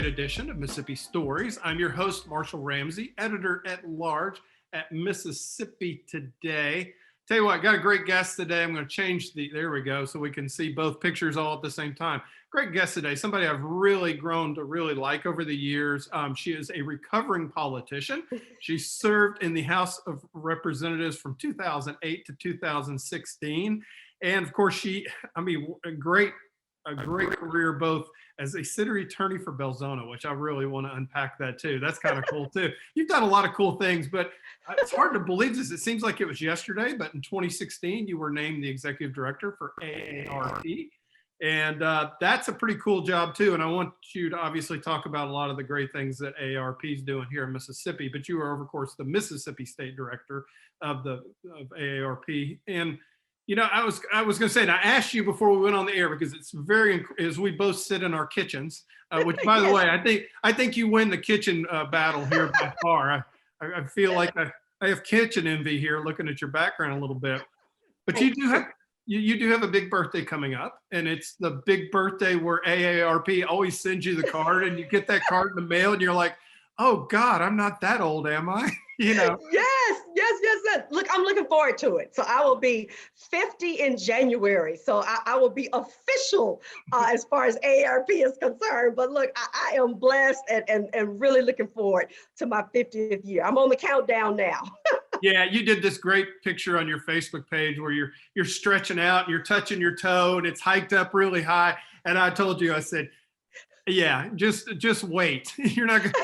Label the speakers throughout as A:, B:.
A: great edition of Mississippi Stories. I'm your host, Marshall Ramsey, editor-at-large at Mississippi Today. Tell you what, I got a great guest today. I'm going to change there we go, so we can see both pictures all at the same time. Great guest today, somebody I've really grown to really like over the years. She is a recovering politician. She served in the House of Representatives from 2008 to 2016. And of course, a great career both as a city attorney for Belzoni, which I really want to unpack that too. That's kind of cool too. You've done a lot of cool things, but it's hard to believe this. It seems like it was yesterday, but in 2016, you were named the executive director for AARP. And that's a pretty cool job too. And I want you to obviously talk about a lot of the great things that AARP is doing here in Mississippi, but you are, of course, the Mississippi State Director of AARP. And you know, I was going to say, and I asked you before we went on the air because it's as we both sit in our kitchens, which, by the way, I think you win the kitchen battle here by far. I feel like I have kitchen envy here, looking at your background a little bit. But you do have a big birthday coming up, and it's the big birthday where AARP always sends you the card, and you get that card in the mail, and you're like, oh God, I'm not that old, am I? You know.
B: Yes. Look, I'm looking forward to it. So I will be 50 in January. So I will be official as far as AARP is concerned. But look, I am blessed and really looking forward to my 50th year. I'm on the countdown now.
A: Yeah, you did this great picture on your Facebook page where you're stretching out and you're touching your toe and it's hiked up really high. And I told you, I said, yeah, just wait. You're not gonna,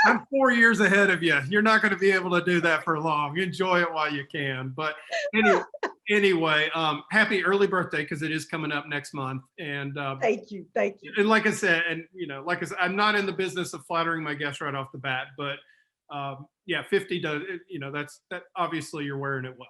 A: I'm 4 years ahead of you. You're not going to be able to do that for long. Enjoy it while you can. But anyway, happy early birthday, because it is coming up next month. And
B: thank you.
A: And like I said, I'm not in the business of flattering my guests right off the bat, but 50 does. That obviously you're wearing it well.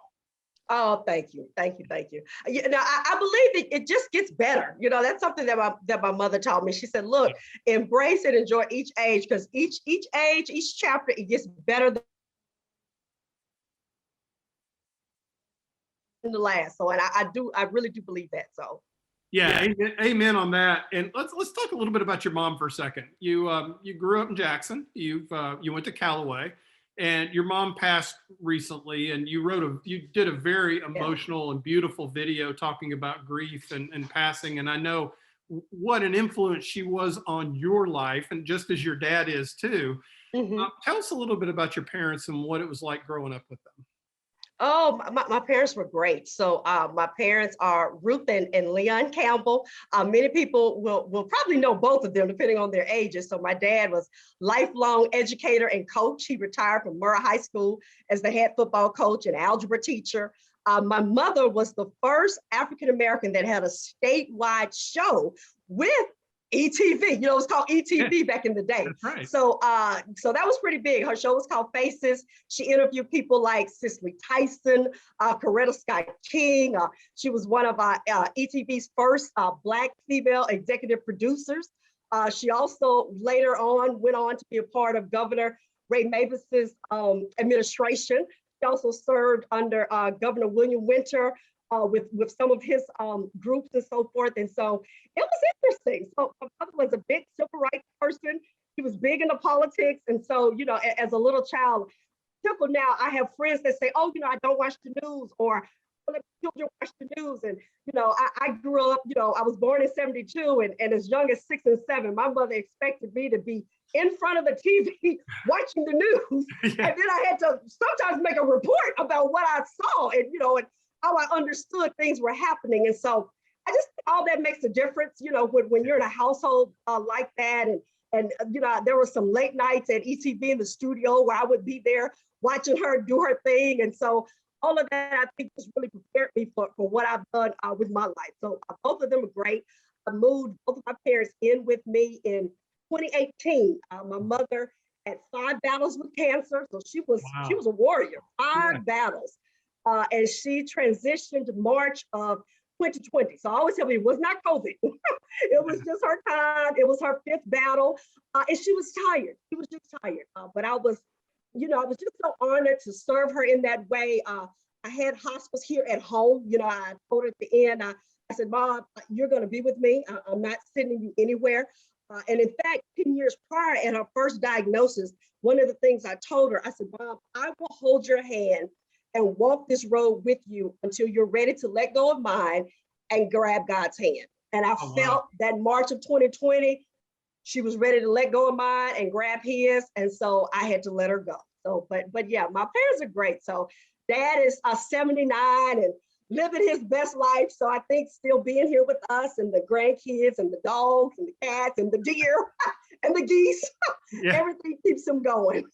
B: Oh, thank you. I believe it just gets better. You know, that's something that my mother taught me. She said, look, embrace and enjoy each age, because each age, each chapter, it gets better than the last. So, and I really do believe that. So.
A: Yeah, amen on that. And let's talk a little bit about your mom for a second. You grew up in Jackson. You went to Callaway. And your mom passed recently, and you did a very emotional and beautiful video talking about grief and passing. And I know what an influence she was on your life, and just as your dad is too. Mm-hmm. Tell us a little bit about your parents and what it was like growing up with them.
B: Oh, my parents were great. So my parents are Ruth and Leon Campbell. Many people will probably know both of them depending on their ages. So my dad was lifelong educator and coach. He retired from Murrah High School as the head football coach and algebra teacher. My mother was the first African-American that had a statewide show with ETV. You know, it was called ETV back in the day.
A: That's right.
B: So that was pretty big. Her show was called Faces. She interviewed people like Cicely Tyson, Coretta Scott King. She was one of ETV's first Black female executive producers. She also later on went on to be a part of Governor Ray Mavis's administration. She also served under Governor William Winter, with some of his groups and so forth. And so it was interesting. So my mother was a big civil rights person. She was big into politics. And so, you know, as a little child, typical now, I have friends that say, oh, you know, I don't watch the news, or let children watch the news. And, you know, I grew up, you know, I was born in 72, and as young as 6 and 7, my mother expected me to be in front of the TV watching the news. Yeah. And then I had to sometimes make a report about what I saw, and, you know, and how I understood things were happening. And so I just think all that makes a difference, you know, when you're in a household like that. And you know, there were some late nights at ETV in the studio where I would be there watching her do her thing. And so all of that, I think, just really prepared me for what I've done with my life. So both of them are great. I moved both of my parents in with me in 2018. My mother had 5 battles with cancer. So she was a warrior, 5 battles. And she transitioned March of 2020. So I always tell me it was not COVID. It was just her time. It was her 5th battle. And she was tired. She was just tired. But I was just so honored to serve her in that way. I had hospice here at home. You know, I told her at the end, I said, Mom, you're going to be with me. I'm not sending you anywhere. And in fact, 10 years prior, at her first diagnosis, one of the things I told her, I said, Mom, I will hold your hand and walk this road with you until you're ready to let go of mine and grab God's hand. And I
A: Oh, wow.
B: felt that March of 2020, she was ready to let go of mine and grab his. And so I had to let her go. So, but yeah, my parents are great. So dad is 79 and living his best life. So I think still being here with us and the grandkids and the dogs and the cats and the deer and the geese,
A: Yeah.
B: everything keeps him going.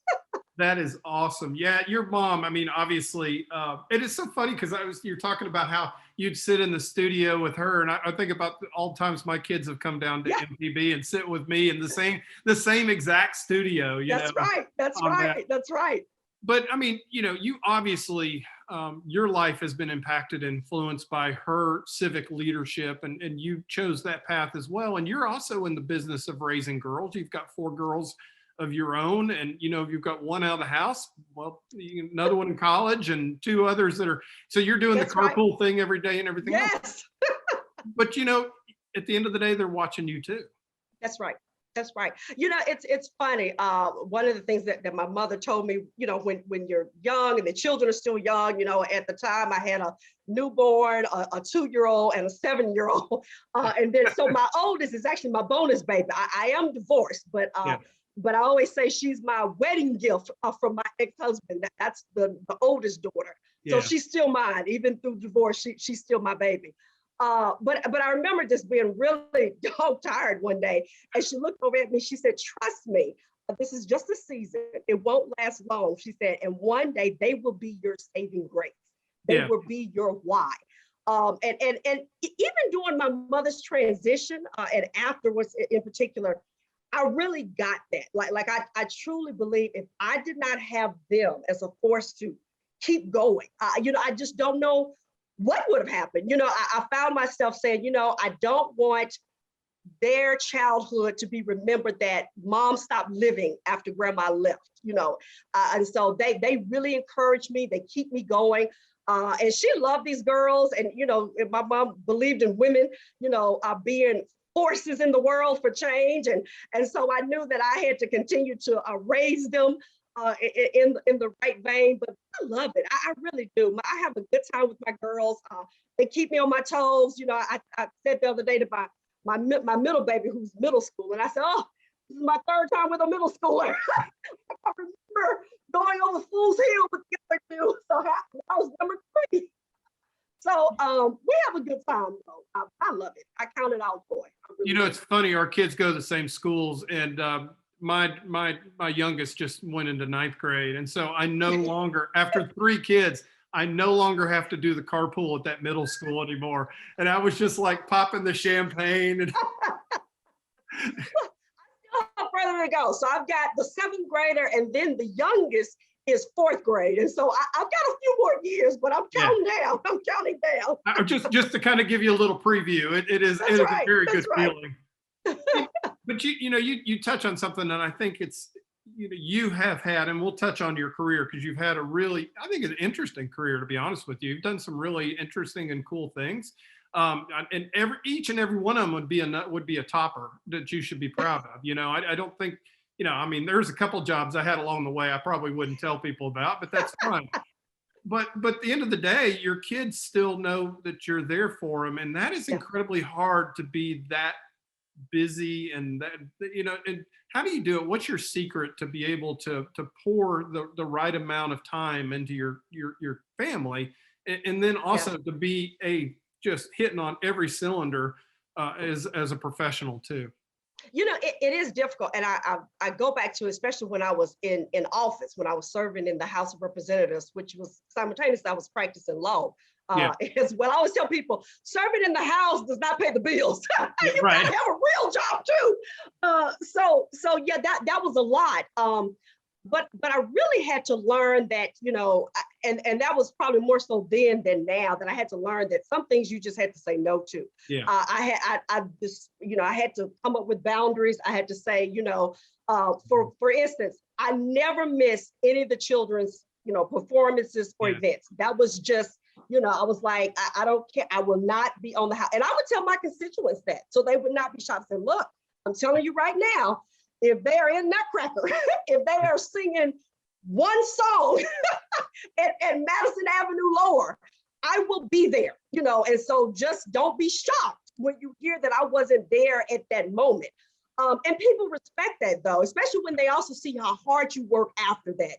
A: That is awesome. Yeah, your mom. I mean, obviously, it is so funny because you're talking about how you'd sit in the studio with her, and I think about all the times my kids have come down to
B: Yeah.
A: MPB and sit with me in the same exact studio.
B: That's right. That's
A: on that.
B: right. That's right.
A: But I mean, you obviously, your life has been impacted, influenced by her civic leadership, and you chose that path as well. And you're also in the business of raising girls. You've got 4 girls of your own, and you've got one out of the house. Well, another one in college, and 2 others that are. So you're doing
B: That's
A: the
B: right.
A: carpool thing every day and everything else.
B: Yes.
A: But at the end of the day, they're watching you too.
B: That's right. That's right. It's funny. One of the things that my mother told me, when you're young and the children are still young, at the time I had a newborn, a 2-year-old and a 7-year-old. And then, so my oldest is actually my bonus baby. I am divorced, but
A: Yeah.
B: but I always say she's my wedding gift from my ex-husband. That's the oldest daughter. So
A: Yeah.
B: she's still mine, even through divorce, she's still my baby. But I remember just being really dog tired one day, and she looked over at me. She said, "Trust me, this is just a season. It won't last long." She said, "And one day they will be your saving grace. They
A: Yeah.
B: will be your why." And even during my mother's transition, and afterwards, in particular, I really got that. Like I truly believe if I did not have them as a force to keep going, I just don't know what would have happened. I found myself saying, I don't want their childhood to be remembered that mom stopped living after grandma left, and so they really encourage me. They keep me going. And she loved these girls. And, my mom believed in women, being forces in the world for change. And so I knew that I had to continue to raise them in the right vein. But I love it. I really do. I have a good time with my girls. They keep me on my toes. I said the other day to my middle baby who's middle school, and I said, "Oh, this is my 3rd time with a middle schooler." I remember going over Fool's Hill with the other 2, so I was number 3. So we have a good time though. I love it. I count it all joy. I really do.
A: It's funny. Our kids go to the same schools, and my youngest just went into 9th grade, and so I no longer, after 3 kids, I no longer have to do the carpool at that middle school anymore. And I was just like popping the champagne and
B: Further to go. So I've got the 7th grader, and then the youngest is 4th grade. And so I've got a few more years, but I'm counting down. I'm counting down.
A: just to kind of give you a little preview. It is
B: That's
A: a
B: right.
A: very
B: That's
A: good
B: right.
A: feeling. But you touch on something, and I think it's you have had, and we'll touch on your career because you've had a really, I think, an interesting career, to be honest with you. You've done some really interesting and cool things. And each and every one of them would be a topper that you should be proud of. I don't think, I mean, there's a couple jobs I had along the way I probably wouldn't tell people about, but that's fine. But at the end of the day, your kids still know that you're there for them, and that is
B: Yeah.
A: incredibly hard to be that busy and that. And how do you do it? What's your secret to be able to pour the right amount of time into your family, and then also to be just hitting on every cylinder as a professional too?
B: It is difficult. And I go back to, especially when I was in office, when I was serving in the House of Representatives, which was simultaneously I was practicing law.
A: Yeah.
B: As well, I always tell people, serving in the House does not pay the bills.
A: Yeah,
B: You
A: right.
B: gotta have a real job too. So yeah, that was a lot. But I really had to learn that, and that was probably more so then than now, that I had to learn that some things you just had to say no to.
A: Yeah.
B: I just, I had to come up with boundaries. I had to say, for instance, I never missed any of the children's, performances or
A: Yeah.
B: events. That was just, I was like, I don't care. I will not be on the house. And I would tell my constituents that, so they would not be shocked and look, I'm telling you right now, if they are in Nutcracker, if they are singing one song at Madison Avenue Lower, I will be there, and so just don't be shocked when you hear that I wasn't there at that moment. And people respect that though, especially when they also see how hard you work after that.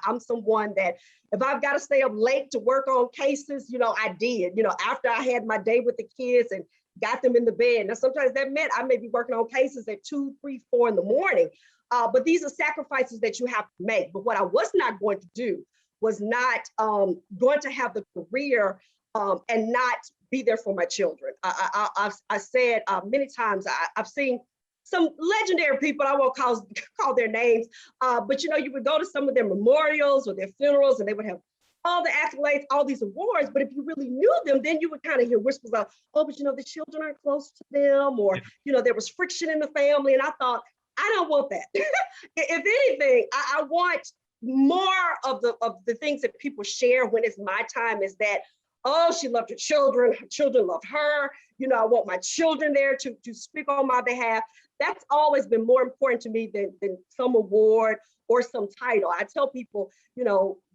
B: I'm someone that if I've got to stay up late to work on cases, I did, after I had my day with the kids and got them in the bed. Now, sometimes that meant I may be working on cases at 2, 3, 4 in the morning. But these are sacrifices that you have to make. But what I was not going to do was not going to have the career and not be there for my children. I said many times, I've seen some legendary people, I won't call their names, but you would go to some of their memorials or their funerals and they would have all the accolades, all these awards, but if you really knew them, then you would kind of hear whispers of, oh, but the children aren't close to them, or, there was friction in the family. And I thought, I don't want that. If anything, I want more of the things that people share when it's my time is that, oh, she loved her children loved her. I want my children there to speak on my behalf. That's always been more important to me than some award or some title. I tell people,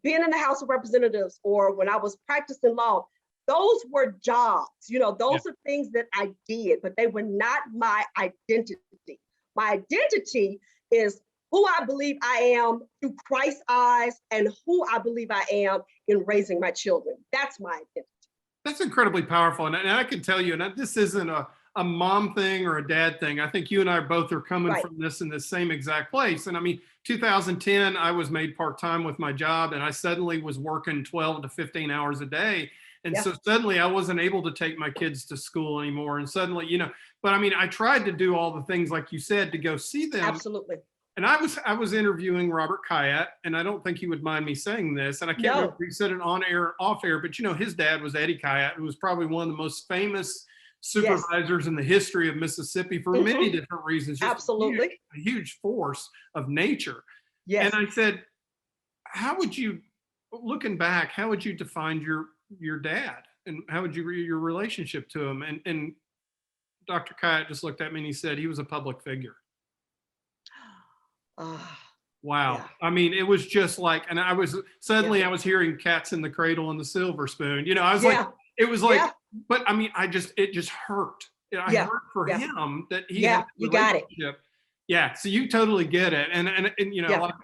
B: being in the House of Representatives or when I was practicing law, those were jobs, those are things that I did, but they were not my identity. My identity is who I believe I am through Christ's eyes and who I believe I am in raising my children. That's my identity.
A: That's incredibly powerful. And I can tell you, and this isn't a mom thing or a dad thing. I think you and I both are coming from this in the same exact place. And I mean, 2010, I was made part-time with my job and I suddenly was working 12 to 15 hours a day. And so suddenly I wasn't able to take my kids to school anymore. And suddenly, but I mean, I tried to do all the things like you said to go see them.
B: Absolutely.
A: And I was interviewing Robert Kayat, and I don't think he would mind me saying this. And I can't remember if he said it on air, off air, but his dad was Eddie Kayat, who was probably one of the most famous supervisors in the history of Mississippi for many different reasons. Just
B: Absolutely.
A: A huge force of nature.
B: Yes.
A: And I said, looking back, how would you define your dad? And how would you read your relationship to him? And Dr. Kayat just looked at me and he said, he was a public figure. Wow.
B: Yeah.
A: I mean, it was just like, and I was hearing Cats in the Cradle and the Silver Spoon, I was like, it was like, but I mean, it just hurt. I hurt for him that he had
B: you got it.
A: Yeah. So you totally get it. And like,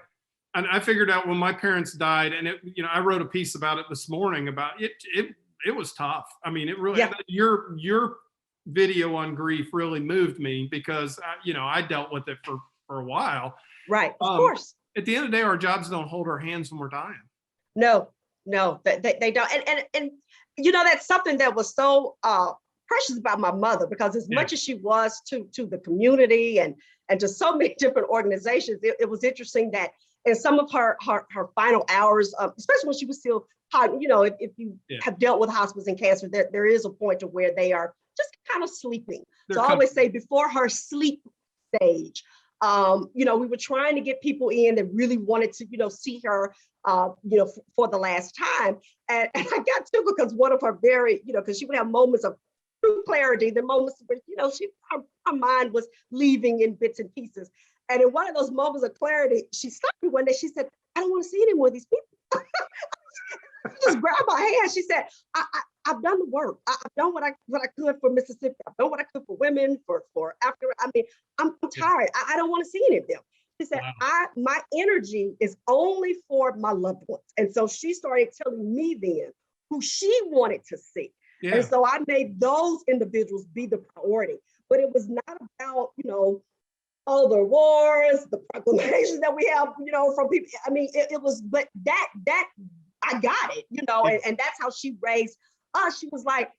A: and I figured out when my parents died and I wrote a piece about it this morning about it was tough. I mean, it really, your video on grief really moved me because, I dealt with it for a while.
B: Right, of course.
A: At the end of the day, our jobs don't hold our hands when we're dying.
B: No, they don't. And that's something that was so precious about my mother, because as much as she was to the community and to so many different organizations, it was interesting that in some of her final hours, especially when she was still, if you have dealt with hospice and cancer, there is a point to where they are just kind of sleeping. So I always say before her sleep stage, we were trying to get people in that really wanted to, see her, for the last time. And I got to, because one of her very, because she would have moments of true clarity, the moments where, her mind was leaving in bits and pieces. And in one of those moments of clarity, she stopped me one day. She said, I don't want to see any more of these people. She just grabbed my hand. She said, I've done the work. I've done what I could for Mississippi. I've done what I could for women, for Africa. I mean, I'm tired. I don't want to see any of them. She said, my energy is only for my loved ones. And so she started telling me then who she wanted to see. Yeah. And so I made those individuals be the priority. But it was not about, all the awards, the proclamations that we have, from people. I mean, it was, but that I got it, and that's how she raised us. She was like,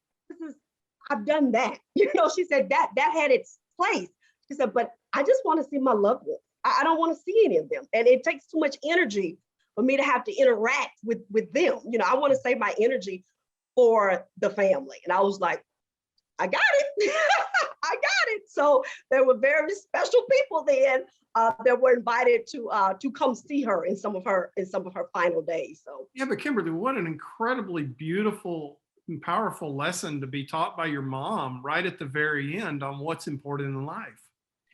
B: I've done that. She said that had its place. She said, but I just want to see my loved ones. I don't want to see any of them. And it takes too much energy for me to have to interact with them. I want to save my energy for the family. And I was like, I got it. I got it. So there were very special people then that were invited to come see her in some of her final days. So
A: yeah, but Kimberly, what an incredibly beautiful and powerful lesson to be taught by your mom right at the very end on what's important in life.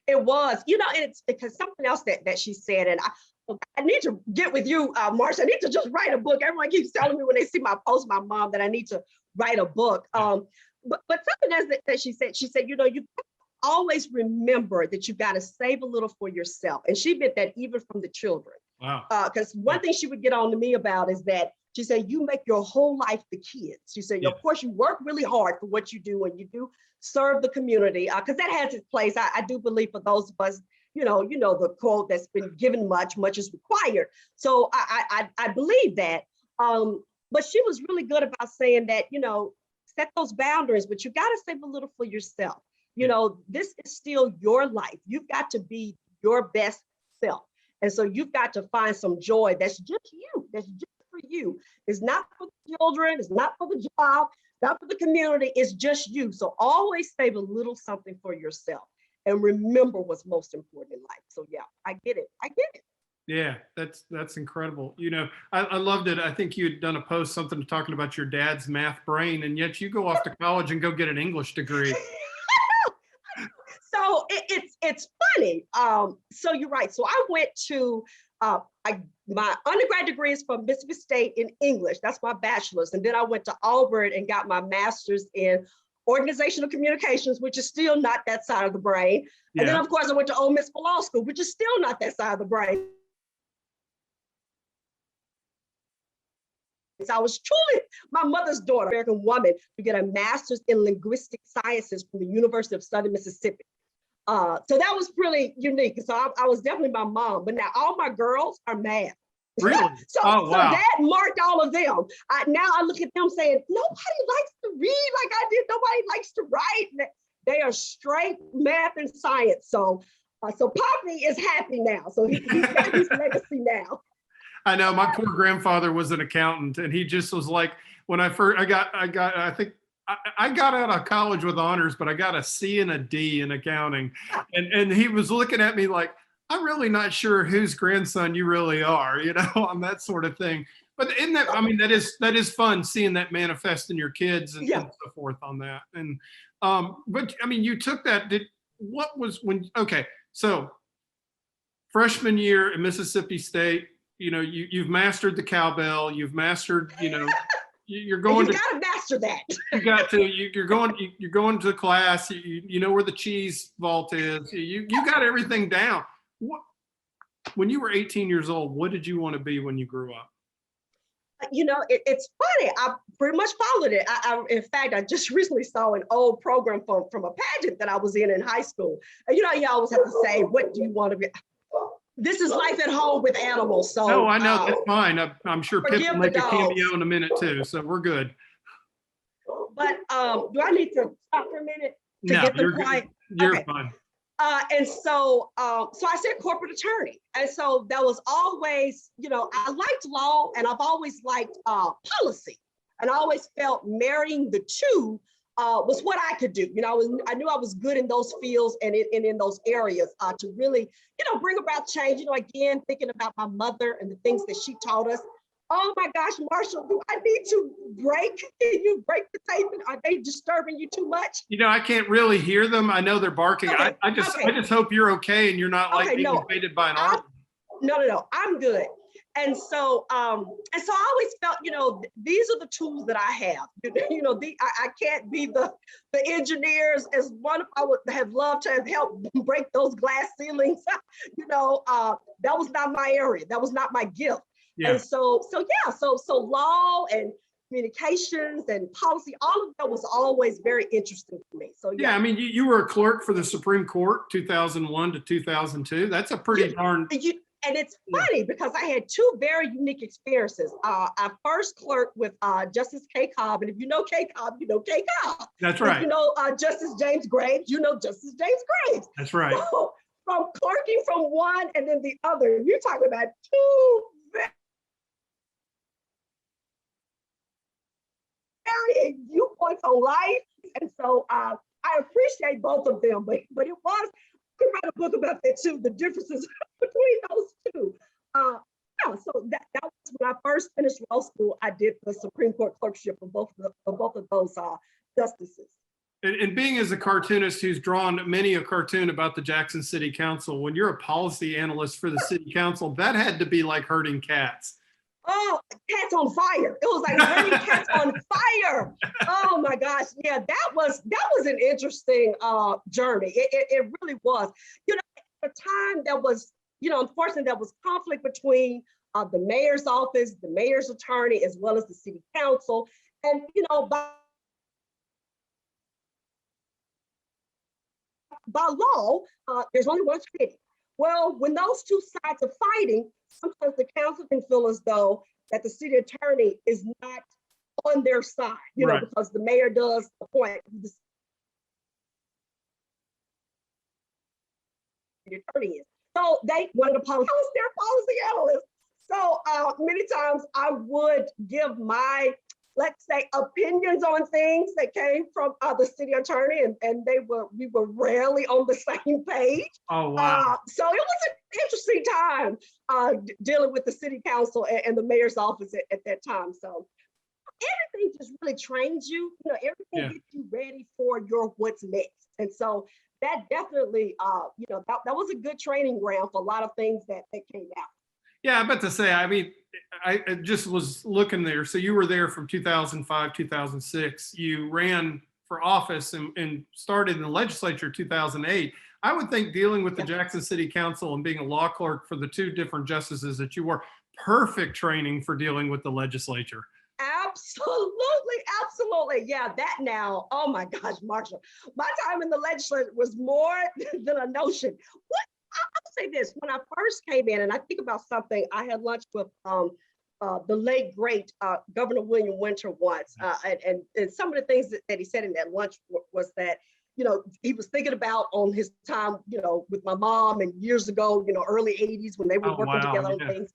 B: It was, and it's because something else that she said, and I need to get with you, Marsha. I need to just write a book. Everyone keeps telling me when they see my post, my mom, that I need to write a book. But something else that she said, you always remember that you got to save a little for yourself. And she meant that even from the children.
A: Wow.
B: Because one thing she would get on to me about is that she said, you make your whole life the kids. She said, of course, you work really hard for what you do, and you do serve the community, because that has its place. I do believe for those of us, the quote that's been given much is required. So I believe that. But she was really good about saying that, set those boundaries, but you got to save a little for yourself. This is still your life. You've got to be your best self. And so you've got to find some joy that's just you, that's just for you. It's not for the children, it's not for the job, not for the community, it's just you. So always save a little something for yourself and remember what's most important in life. So yeah, I get it.
A: Yeah, that's incredible. I loved it. I think you had done a post, something talking about your dad's math brain, and yet you go off to college and go get an English degree.
B: So it's funny. So you're right. So I went to my undergrad degree is from Mississippi State in English. That's my bachelor's, and then I went to Auburn and got my master's in organizational communications, which is still not that side of the brain. Yeah. And then of course I went to Ole Miss for law school, which is still not that side of the brain. So I was truly my mother's daughter, American woman, to get a master's in linguistic sciences from the University of Southern Mississippi. So that was really unique. So I was definitely my mom, but now all my girls are math.
A: Really?
B: So Dad marked all of them. Now I look at them saying, nobody likes to read like I did. Nobody likes to write. They are straight math and science. So Poppy is happy now. So he's got his legacy now.
A: I know my poor grandfather was an accountant, and he just was like, when I got out of college with honors, but I got a C and a D in accounting. And he was looking at me like, I'm really not sure whose grandson you really are, on that sort of thing. But that is fun seeing that manifest in your kids and so forth on that. And, but you took that, so freshman year at Mississippi State, you've mastered the cowbell, you've mastered, you're going
B: you gotta master that.
A: You got to, you're going to class, you know where the cheese vault is, you got everything down. When you were 18 years old, what did you want to be when you grew up?
B: It's funny. I pretty much followed it. In fact, I just recently saw an old program from a pageant that I was in high school. And you always have to say, what do you want to be? This is life at home with animals. So
A: no, I know that's fine. I'm sure Pip will make a cameo in a minute too. So we're good.
B: But do I need to stop for a minute to get the quiet?
A: You're fine.
B: And so I said corporate attorney. And so that was always, I liked law, and I've always liked policy. And I always felt marrying the two was what I could do. I knew I was good in those fields and in those areas to really, bring about change. Again, thinking about my mother and the things that she taught us. Oh my gosh, Marshall, do I need to break? Can you break the tape? Are they disturbing you too much?
A: I can't really hear them. I know they're barking. Okay. I just hope you're okay and you're not being invaded by an army.
B: No, I'm good. And so I always felt, these are the tools that I have. I can't be the engineers as one of I would have loved to have helped break those glass ceilings. That was not my area. That was not my gift. Yeah. And so law and communications and policy, all of that was always very interesting to me. So
A: yeah, you were a clerk for the Supreme Court, 2001 to 2002. That's a pretty darn.
B: And it's funny because I had two very unique experiences. I first clerked with Justice Kay Cobb, and if you know Kay Cobb, you know Kay Cobb.
A: That's right.
B: If you know Justice James Graves, you know Justice James Graves.
A: That's right.
B: So from clerking from one and then the other, you're talking about two very viewpoints on life, and so I appreciate both of them. But it was. I could write a book about that too, the differences between those two. So that was when I first finished law school. I did the Supreme Court clerkship for both of those justices.
A: And being as a cartoonist who's drawn many a cartoon about the Jackson City Council, when you're a policy analyst for the city council, that had to be like herding cats.
B: Oh, cats on fire. It was like herding cats on fire. Oh my gosh. Yeah, that was an interesting journey. It really was. You know, at the time there was, unfortunately there was conflict between the mayor's office, the mayor's attorney, as well as the city council. And, by law, there's only one committee. Well, when those two sides are fighting, sometimes the council can feel as though that the city attorney is not on their side,
A: Right.
B: because the mayor does appoint the city attorney is. So they wanted to policy. I was their policy analyst. So many times I would give my, let's say, opinions on things that came from the city attorney, and we were rarely on the same page.
A: Oh, wow.
B: So it was an interesting time dealing with the city council and the mayor's office at that time. So everything just really trains you, everything gets you ready for your what's next. And so that definitely, that was a good training ground for a lot of things that came out.
A: Yeah, I meant to say, I mean, I just was looking there. So you were there from 2005, 2006. You ran for office and started in the legislature 2008. I would think dealing with the Jackson City Council and being a law clerk for the two different justices that you were, perfect training for dealing with the legislature.
B: Absolutely. Yeah, that now, oh my gosh, Marshall, my time in the legislature was more than a notion. I'll say this, when I first came in, and I think about something, I had lunch with the late, great Governor William Winter once, and some of the things that he said in that lunch was that, he was thinking about on his time, with my mom and years ago, early 80s when they were working together on things,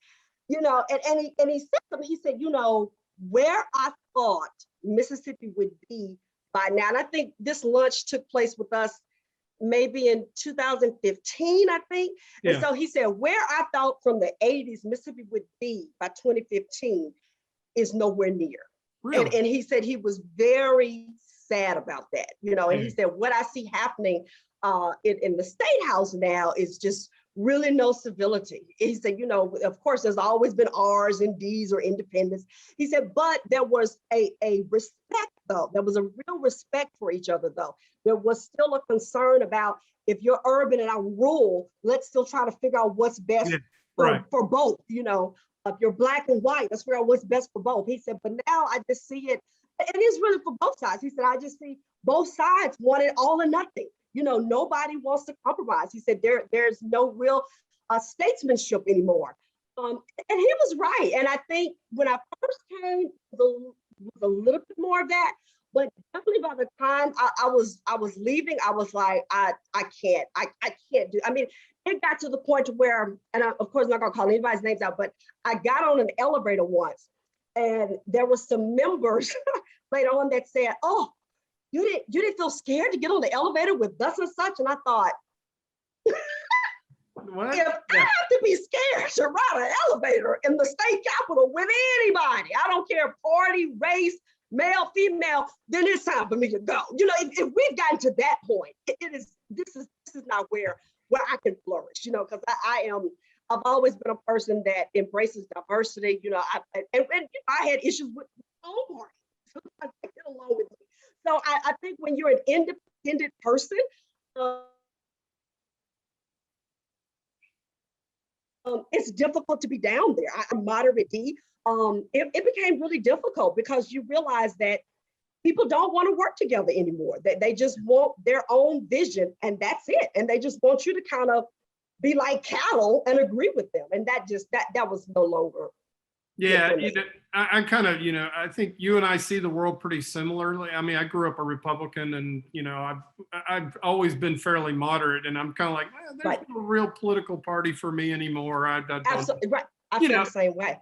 B: and he said something, he said, where I thought Mississippi would be by now, and I think this lunch took place with us maybe in 2015, I think. Yeah. And so he said, where I thought from the 80s Mississippi would be by 2015 is nowhere near. Really? And he said he was very sad about that, and he said, what I see happening in the State House now is just really no civility. He said, of course, there's always been R's and D's or independence. He said, but there was a respect, though. There was a real respect for each other, though. There was still a concern about if you're urban and I'm rural, let's still try to figure out what's best for both. If you're black and white, let's figure out what's best for both. He said, but now I just see it, and it's really for both sides. He said, I just see both sides want it all or nothing. Nobody wants to compromise. He said there's no real statesmanship anymore. And he was right. And I think when I first came, there was a little bit more of that. But definitely by the time I was leaving, I was like, I can't do. I mean, it got to the point to where, and I, of course, I'm not gonna call anybody's names out, but I got on an elevator once, and there were some members later on that said, "Oh, you didn't feel scared to get on the elevator with thus and such?" And I thought,
A: what?
B: If I have to be scared to ride an elevator in the state capitol with anybody, I don't care party, race, male, female, then it's time for me to go. If we've gotten to that point, this is not where I can flourish, because I've always been a person that embraces diversity. I had issues with my own party. Sometimes I get along with me. So I think when you're an independent person, it's difficult to be down there. I'm moderate D. It became really difficult because you realize that people don't want to work together anymore. They just want their own vision, and that's it. And they just want you to kind of be like cattle and agree with them. And that was no longer.
A: Yeah, I kind of, I think you and I see the world pretty similarly. I mean, I grew up a Republican, and I've always been fairly moderate, and I'm kind of like, there's no real political party for me anymore.
B: Absolutely right. I feel the same way.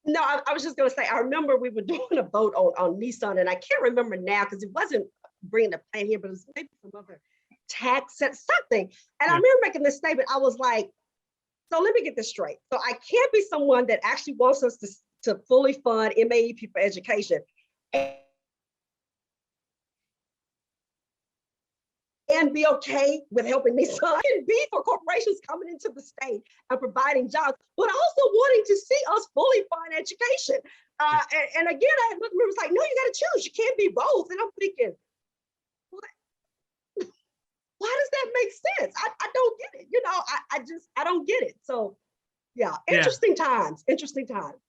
B: I was just going to say, I remember we were doing a vote on Nissan, and I can't remember now because it wasn't bringing the plan here, but it was maybe some other tax set something. And I remember making this statement. I was like, so let me get this straight. So I can't be someone that actually wants us to fully fund MAEP for education and be okay with helping me son and be for corporations coming into the state and providing jobs, but also wanting to see us fully fund education. And again, I looked at me, was like, no, you got to choose. You can't be both. And I'm thinking, what? Why does that make sense? I don't get it. I don't get it. So yeah, interesting times.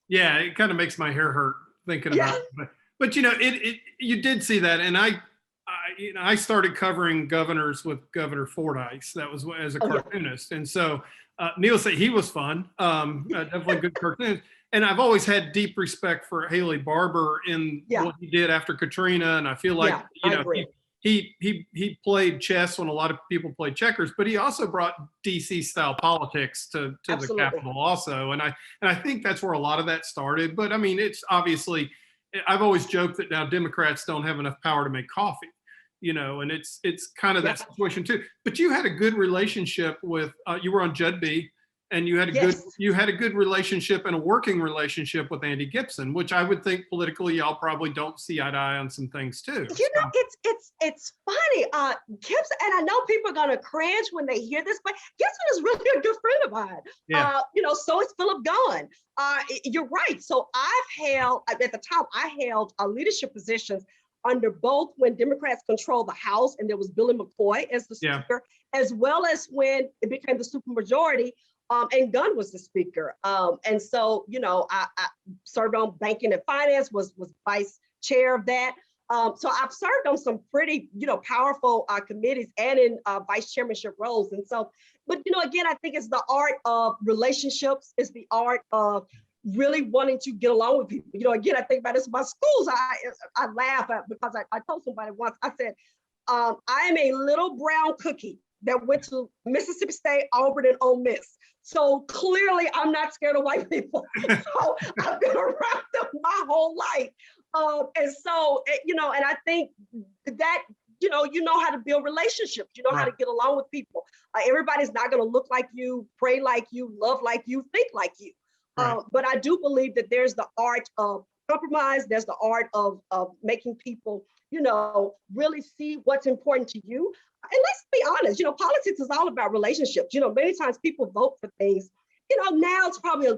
A: Yeah, it kind of makes my hair hurt thinking about it. But you did see that, and I started covering governors with Governor Fordyce. That was as a cartoonist, and so Neil said he was fun, definitely good cartoons. And I've always had deep respect for Haley Barbour in what he did after Katrina, and I feel like he played chess when a lot of people played checkers, but he also brought DC style politics to the Capitol also, and I think that's where a lot of that started. But I mean, it's obviously, I've always joked that now Democrats don't have enough power to make coffee, and it's kind of that situation too. But you had a good relationship with you were on Judd B. And you had a good relationship and a working relationship with Andy Gibson, which I would think politically y'all probably don't see eye to eye on some things too.
B: It's funny. Gibson, and I know people are gonna cringe when they hear this, but Gibson is really a good friend of mine. Yeah. So is Philip Gunn. You're right. So at the top, I held leadership positions under both when Democrats controlled the House and there was Billy McCoy as the speaker, as well as when it became the supermajority. And Gunn was the speaker. And so, I served on banking and finance, was vice chair of that. So I've served on some pretty, powerful committees and in vice chairmanship roles. And so, but, again, I think it's the art of relationships. It's the art of really wanting to get along with people. Again, I think about this about schools. I laugh because I told somebody once, I said, I am a little brown cookie that went to Mississippi State, Auburn, and Ole Miss. So clearly I'm not scared of white people. So I've been around them my whole life. And so, and I think that, you know how to build relationships, how to get along with people. Everybody's not going to look like you, pray like you, love like you, think like you. But I do believe that there's the art of compromise. There's the art of making people, really see what's important to you. And let's be honest, politics is all about relationships. Many times people vote for things, now it's probably,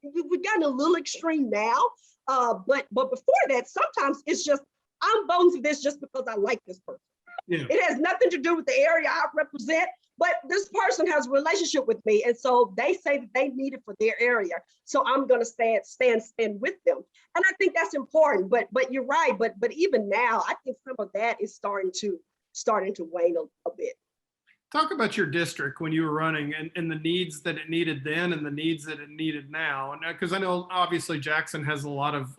B: we've gotten a little extreme now. But before that, sometimes it's just, I'm voting for this just because I like this person. Yeah. It has nothing to do with the area I represent, but this person has a relationship with me. And so they say that they need it for their area. So I'm going to stand with them. And I think that's important, but you're right. But even now, I think some of that is starting to wane a bit.
A: Talk about your district when you were running and the needs that it needed then and the needs that it needed now. And because I know obviously Jackson has a lot of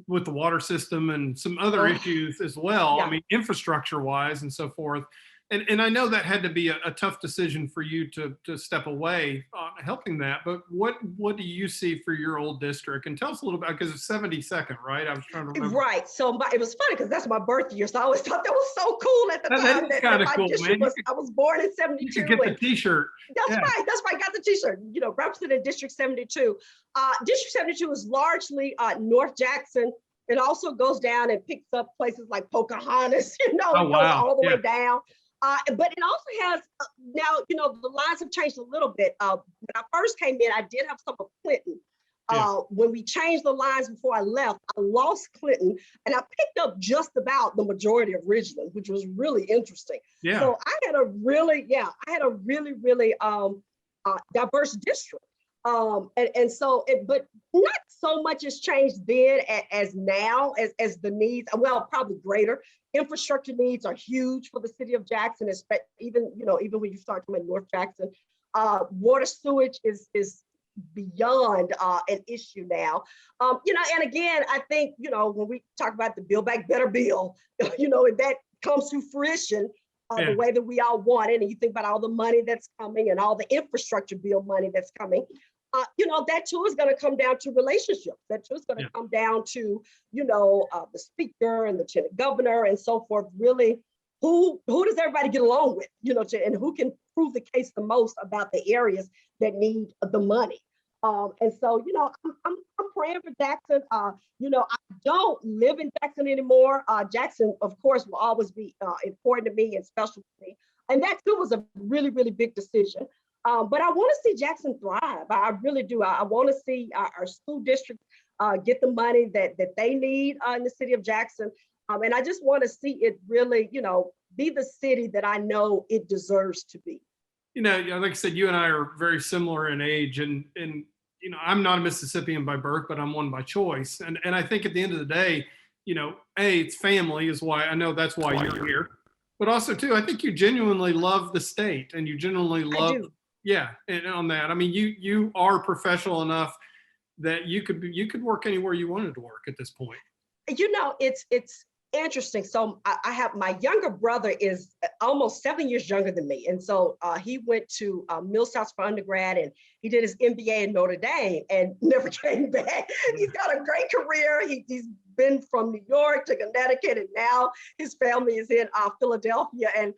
A: with the water system and some other issues as well. Yeah. I mean, infrastructure wise and so forth. And I know that had to be a tough decision for you to step away helping that. But what do you see for your old district? And tell us a little bit, because it's 72nd, right? I was trying to remember.
B: Right. So it was funny because that's my birth year. So I always thought that was so cool at the time.
A: That's kind of cool, man.
B: I was born in 72.
A: You could get the T-shirt.
B: That's right. That's right. I got the T-shirt. Represented District 72. District 72 is largely North Jackson. It also goes down and picks up places like Pocahontas. It goes all the way down. But it also has, now, the lines have changed a little bit. When I first came in, I did have some of Clinton. When we changed the lines before I left, I lost Clinton and I picked up just about the majority of Ridgeland, which was really interesting. Yeah. So I had a really, really diverse district. But not so much has changed then as now as the needs, well, probably greater. Infrastructure needs are huge for the city of Jackson, even when you start talking about North Jackson. Water sewage is beyond an issue now. And again, I think, when we talk about the Build Back Better bill, if that comes to fruition, the way that we all want it, and you think about all the money that's coming and all the infrastructure bill money that's coming, that too is going to come down to relationships. That too is going to come down to, the speaker and the lieutenant governor and so forth. Really, who does everybody get along with, and who can prove the case the most about the areas that need the money. And so, I'm praying for Jackson. I don't live in Jackson anymore. Jackson, of course, will always be important to me and special to me. And that too was a really, really big decision. But I want to see Jackson thrive. I really do. I want to see our school district get the money that they need in the city of Jackson. And I just want to see it really, be the city that I know it deserves to be.
A: Like I said, you and I are very similar in age, and I'm not a Mississippian by birth, but I'm one by choice. And I think at the end of the day, it's family is why I know that's why you're here. But also too, I think you genuinely love the state, and you genuinely love, yeah, and on that. I mean, you are professional enough that you could work anywhere you wanted to work at this point.
B: It's interesting. So I have my younger brother is almost 7 years younger than me. And so he went to Millsaps for undergrad, and he did his MBA in Notre Dame and never came back. He's got a great career. He's been from New York to Connecticut, and now his family is in Philadelphia. And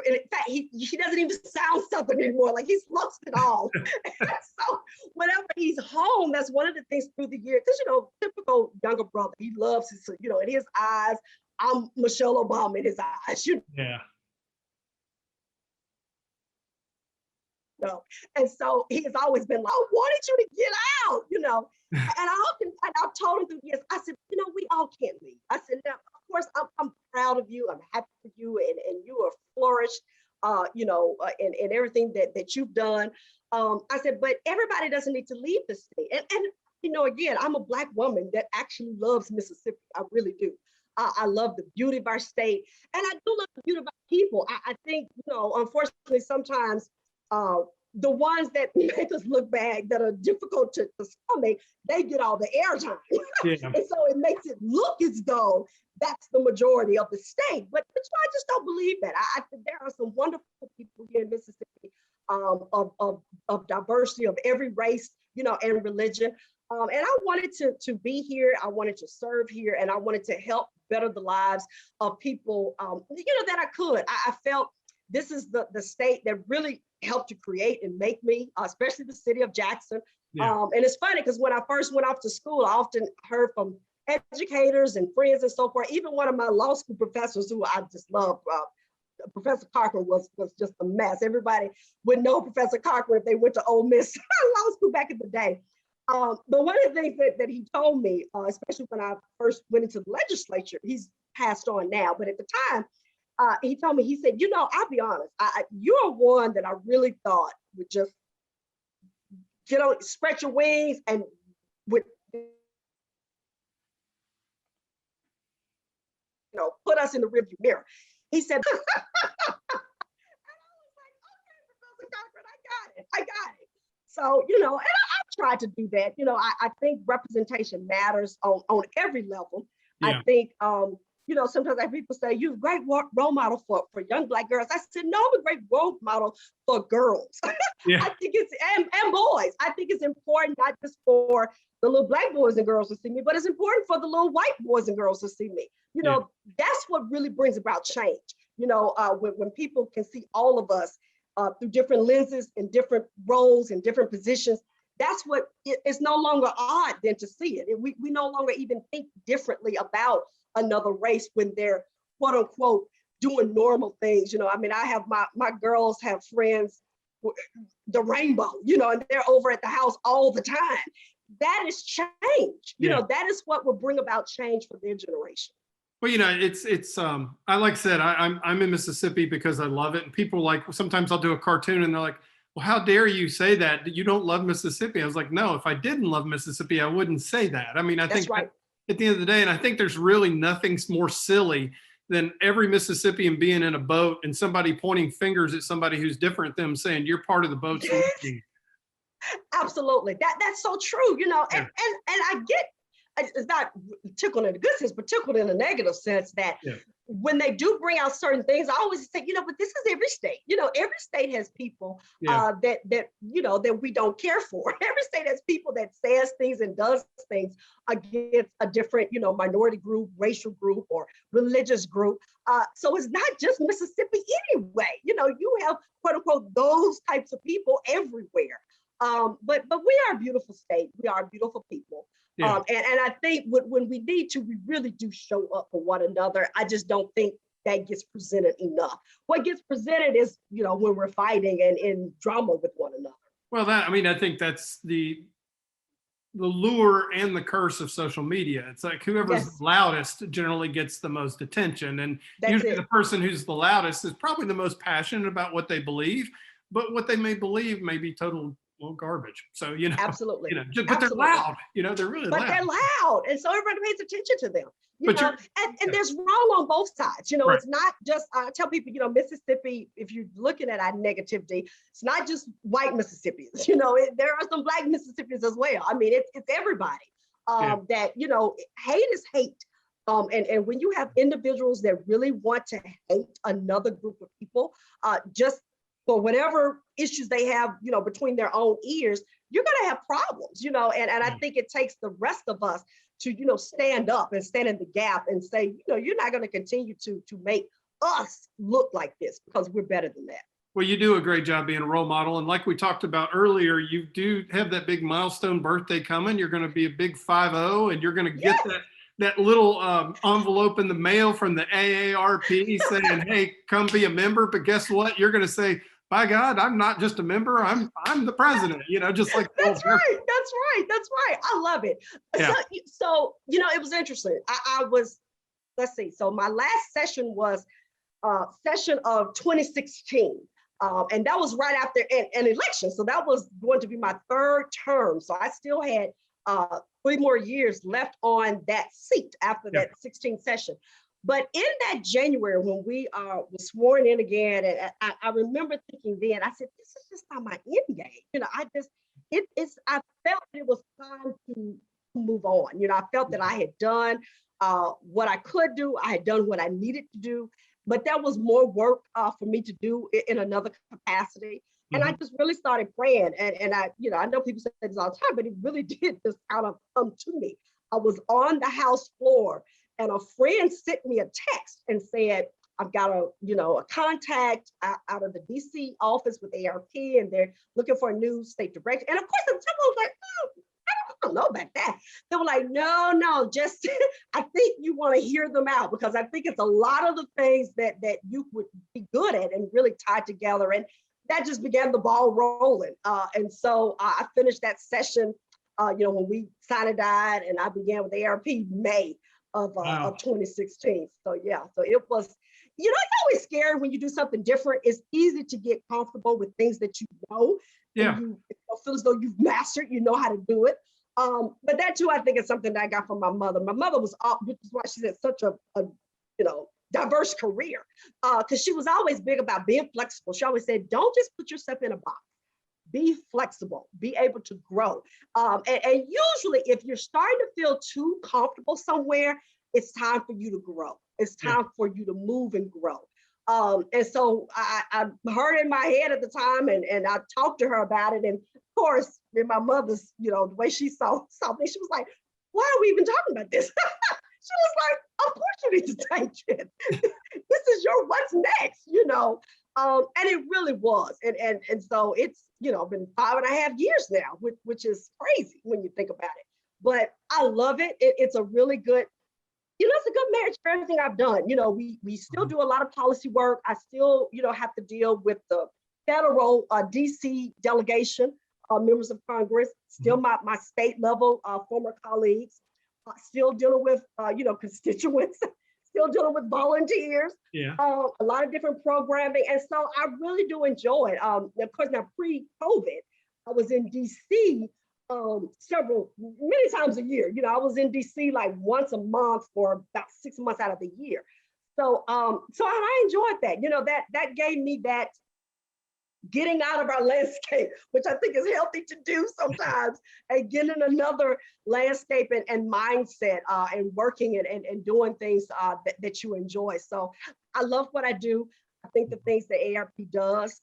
B: in fact, he doesn't even sound Southern anymore. Like, he's lost it all. So whenever he's home, that's one of the things through the year, because, typical younger brother, he loves his, in his eyes, I'm Michelle Obama in his eyes.
A: Yeah.
B: And so he has always been like, I wanted you to get out, and I've told him through the years, I said, we all can't leave. I said, now, of course, I'm proud of you. I'm happy for you, and you are flourished, in everything that you've done. I said, but everybody doesn't need to leave the state. And again, I'm a Black woman that actually loves Mississippi. I really do. I love the beauty of our state, and I do love the beauty of our people. I think, unfortunately, sometimes the ones that make us look bad, that are difficult to stomach, they get all the airtime. Yeah. And so it makes it look as though that's the majority of the state. But I just don't believe that. I think there are some wonderful people here in Mississippi, of diversity, of every race, and religion. And I wanted to be here. I wanted to serve here, and I wanted to help better the lives of people, that I could. I felt this is the state that really helped to create and make me, especially the city of Jackson. Yeah. And it's funny because when I first went off to school, I often heard from educators and friends and so forth. Even one of my law school professors, who I just love, Professor Cochran, was just a mess. Everybody would know Professor Cochran if they went to Ole Miss law school back in the day. But one of the things that he told me, especially when I first went into the legislature, he's passed on now, but at the time, he told me, he said, I'll be honest, you're one that I really thought would just spread your wings and would, put us in the rearview mirror. He said, and I was like, okay, Professor Cochran, I got it. So, and I tried to do that. I think representation matters on every level. Yeah. I think, sometimes I have people say, you're a great role model for young Black girls. I said, no, I'm a great role model for girls. Yeah. I think it's, and boys. I think it's important, not just for the little Black boys and girls to see me, but it's important for the little white boys and girls to see me. Yeah. That's what really brings about change. When people can see all of us through different lenses and different roles and different positions, that's what it's no longer odd than to see it. We no longer even think differently about another race when they're quote unquote doing normal things. I have my girls have friends, the rainbow, and they're over at the house all the time. That is change. That is what will bring about change for their generation.
A: Well, it's I like I said, I'm in Mississippi because I love it. And people sometimes I'll do a cartoon and they're like, well, how dare you say that you don't love Mississippi? I was like, no, if I didn't love Mississippi, I wouldn't say that. I mean, I think right. At the end of the day, and I think there's really nothing more silly than every Mississippian being in a boat and somebody pointing fingers at somebody who's different than them, saying you're part of the boat.
B: Absolutely. That's so true, yeah. and I get, it's not tickled in a good sense, but tickled in a negative sense that when they do bring out certain things, I always say, but this is every state. Every state has people that we don't care for. Every state has people that says things and does things against a different, minority group, racial group, or religious group. So it's not just Mississippi anyway. You have quote unquote those types of people everywhere. But we are a beautiful state. We are beautiful people.
A: Yeah.
B: And I think when we need to, we really do show up for one another. I just don't think that gets presented enough. What gets presented is, when we're fighting and in drama with one another.
A: Well, I think that's the lure and the curse of social media. It's like whoever's
B: Yes,
A: loudest generally gets the most attention. And
B: that's
A: usually
B: it.
A: the person who's the loudest is probably the most passionate about what they believe, but what they may believe may be total, well, garbage. So,
B: Absolutely.
A: but they're
B: Absolutely.
A: loud, they're really
B: But
A: loud.
B: they're loud. And so everybody pays attention to them.
A: But you're,
B: And
A: yeah,
B: there's wrong on both sides.
A: right.
B: It's not just, I tell people, Mississippi, if you're looking at our negativity, it's not just white Mississippians, there are some black Mississippians as well. I mean, it's everybody that, hate is hate. And when you have individuals that really want to hate another group of people, just for whatever issues they have, between their own ears, you're going to have problems, and I think it takes the rest of us to, stand up and stand in the gap and say, you're not going to continue to make us look like this because we're better than that.
A: Well, you do a great job being a role model. And like we talked about earlier, you do have that big milestone birthday coming. You're going to be a big 5-0, and you're going to get that little envelope in the mail from the AARP saying, hey, come be a member. But guess what? You're going to say, by God, I'm not just a member. I'm the president, just like.
B: That's right. That's right. I love it.
A: Yeah.
B: So, it was interesting. I was, let's see. So my last session was session of 2016. And that was right after an election. So that was going to be my third term. So I still had 3 more years left on that seat after that 16th session. But in that January, when we were sworn in again, and I remember thinking then, I said, this is just not my end game. I felt it was time to move on. I felt that I had done what I could do. I had done what I needed to do, but there was more work for me to do in another capacity. And I just really started praying. And I know people say this all the time, but it really did just kind of come to me. I was on the House floor, and a friend sent me a text and said, I've got a contact out of the DC office with ARP, and they're looking for a new state director. And of course, the temple was like, oh, I don't know about that. They were like, no, just, I think you want to hear them out, because I think it's a lot of the things that you would be good at and really tied together. And that just began the ball rolling. And so I finished that session, when we signed and died, and I began with ARP May of 2016. So it was, it's always scary when you do something different. It's easy to get comfortable with things that you know.
A: Yeah.
B: And you feel as though you've mastered, how to do it. But that too, I think, is something that I got from my mother. My mother was, which is why she had such a diverse career, because she was always big about being flexible. She always said, don't just put yourself in a box. Be flexible, be able to grow. And usually if you're starting to feel too comfortable somewhere, it's time for you to grow. It's time for you to move and grow. And so I heard in my head at the time, and I talked to her about it. And of course, in my mother's, the way she saw me, she was like, why are we even talking about this? She was like, of course you need to take it. This is your what's next, and it really was. And so it's, been 5.5 years now, which is crazy when you think about it. But I love it. It's a really good, it's a good marriage for everything I've done. We still do a lot of policy work. I still, have to deal with the federal DC delegation, members of Congress, still my state level former colleagues, still dealing with, constituents, still dealing with volunteers, a lot of different programming. And so I really do enjoy it. Of course, now pre-COVID, I was in DC many times a year. I was in DC like once a month for about 6 months out of the year. So I enjoyed that. That gave me that getting out of our landscape, which I think is healthy to do sometimes, and getting another landscape and mindset and working and doing things that you enjoy. So I love what I do. I think the things that ARP does,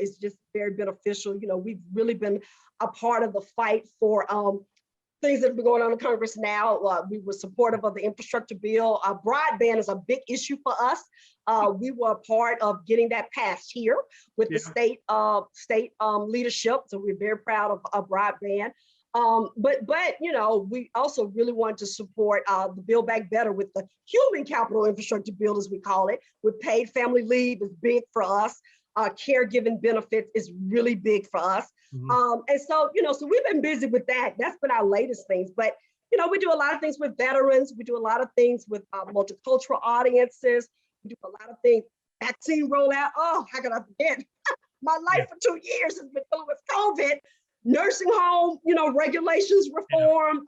B: is just very beneficial. We've really been a part of the fight for things that have been going on in Congress now. We were supportive of the infrastructure bill. Broadband is a big issue for us. We were a part of getting that passed here with the state leadership. So we're very proud of broadband. But we also really want to support the Build Back Better with the human capital infrastructure build, as we call it. With paid family leave is big for us. Caregiving benefits is really big for us. And so we've been busy with that. That's been our latest things. But we do a lot of things with veterans. We do a lot of things with multicultural audiences. We do a lot of things. Vaccine rollout. Oh, how could I forget? My life for 2 years has been dealing with COVID. Nursing home, regulations reform,